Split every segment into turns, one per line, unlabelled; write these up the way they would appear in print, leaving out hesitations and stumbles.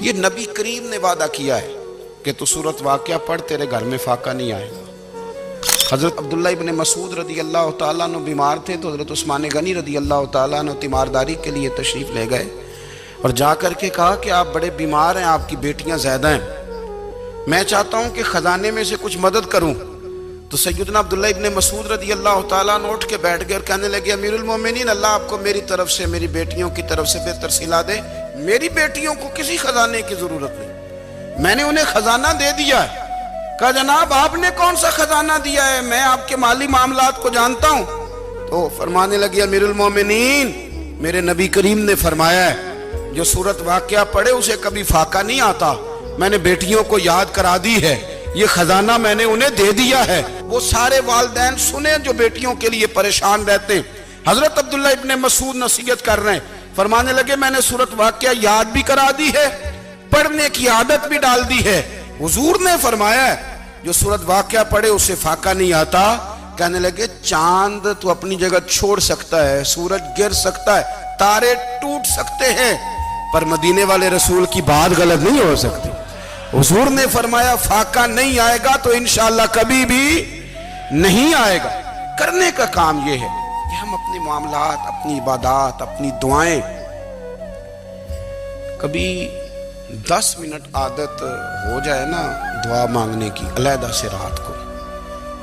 یہ نبی کریم نے وعدہ کیا ہے کہ تو سورت واقعہ پڑھ تیرے گھر میں فاقہ نہیں آئے گا۔ حضرت عبداللہ ابن مسعود رضی اللہ تعالیٰ عنہ بیمار تھے تو حضرت عثمان غنی رضی اللہ تعالیٰ عنہ تیمارداری کے لیے تشریف لے گئے اور جا کر کے کہا کہ آپ بڑے بیمار ہیں، آپ کی بیٹیاں زیادہ ہیں، میں چاہتا ہوں کہ خزانے میں سے کچھ مدد کروں۔ تو سیدنا عبداللہ ابن مسعود رضی اللہ تعالیٰ عنہ اٹھ کے بیٹھ گئے اور کہنے لگے امیر المومنین، اللہ آپ کو میری طرف سے، میری بیٹیوں کی طرف سے بہتر صلہ دے، میری بیٹیوں کو کسی خزانے کی ضرورت نہیں، میں نے انہیں خزانہ دے دیا ہے۔ کہا جناب آپ نے کون سا خزانہ دیا ہے، میں آپ کے مالی معاملات کو جانتا ہوں۔ تو فرمانے لگے امیر المومنین، میرے نبی کریم نے فرمایا ہے جو سورت واقعہ پڑھے اسے کبھی فاقہ نہیں آتا، میں نے بیٹیوں کو یاد کرا دی ہے، یہ خزانہ میں نے انہیں دے دیا ہے۔ وہ سارے والدین سنیں جو بیٹیوں کے لیے پریشان رہتے ہیں۔ حضرت عبداللہ ابن مسعود نصیحت کر رہے ہیں، فرمانے لگے میں نے سورت واقعہ یاد بھی کرا دی ہے، پڑھنے کی عادت بھی ڈال دی ہے، حضور نے فرمایا ہے جو سورت واقعہ پڑھے اسے فاقہ نہیں آتا۔ کہنے لگے چاند تو اپنی جگہ چھوڑ سکتا ہے، سورج گر سکتا ہے، تارے ٹوٹ سکتے ہیں، پر مدینے والے رسول کی بات غلط نہیں ہو سکتی۔ حضور نے فرمایا فاقہ نہیں آئے گا تو انشاءاللہ کبھی بھی نہیں آئے گا۔ کرنے کا کام یہ ہے کہ ہم اپنے معاملات، اپنی عبادات، اپنی دعائیں کبھی 10 منٹ عادت ہو جائے نا دعا مانگنے کی علیحدہ سے رات کو۔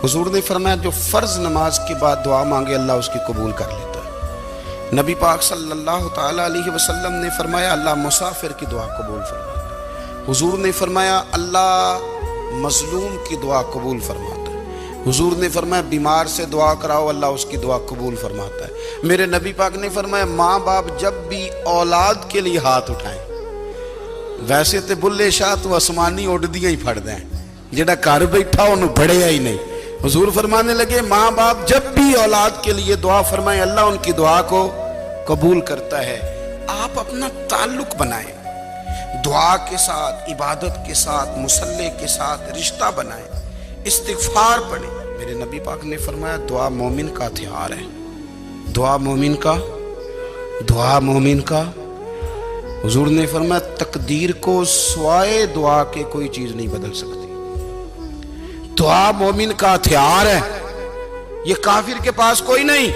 حضور نے فرمایا جو فرض نماز کے بعد دعا مانگے اللہ اس کی قبول کر لیتا ہے۔ نبی پاک صلی اللہ تعالیٰ علیہ وسلم نے فرمایا اللہ مسافر کی دعا قبول فرماتا ہے۔ حضور نے فرمایا اللہ مظلوم کی دعا قبول فرماتا ہے۔ حضور نے فرمایا بیمار سے دعا کراؤ اللہ اس کی دعا قبول فرماتا ہے۔ میرے نبی پاک نے فرمایا ماں باپ جب بھی اولاد کے لیے ہاتھ اٹھائیں، ویسے تے بلے شاہ تو آسمانی اڑدیاں ہی پھڑ دیں، جڑا گھر بیٹھا انہوں بڑھیا ہی نہیں۔ حضور فرمانے لگے ماں باپ جب بھی اولاد کے لیے دعا فرمائیں اللہ ان کی دعا کو قبول کرتا ہے۔ آپ اپنا تعلق بنائیں، دعا کے ساتھ، عبادت کے ساتھ، مصلی کے ساتھ رشتہ بنائیں، استغفار پڑھیں۔ میرے نبی پاک نے فرمایا دعا مومن کا ہتھیار ہے، دعا مومن کا۔ حضور نے فرمایا تقدیر کو سوائے دعا کے کوئی چیز نہیں بدل سکتی۔ دعا مومن کا ہتھیار ہے، یہ کافر کے پاس کوئی نہیں،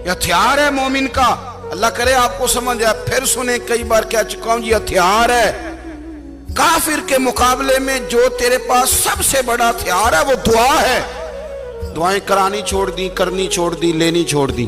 یہ ہتھیار ہے مومن کا۔ اللہ کرے آپ کو سمجھ آئے، پھر سنیں، کئی بار کہہ چکا ہوں یہ ہتھیار ہے۔ کافر کے مقابلے میں جو تیرے پاس سب سے بڑا ہتھیار ہے وہ دعا ہے۔ دعائیں کرانی چھوڑ دی، کرنی چھوڑ دی، لینی چھوڑ دی۔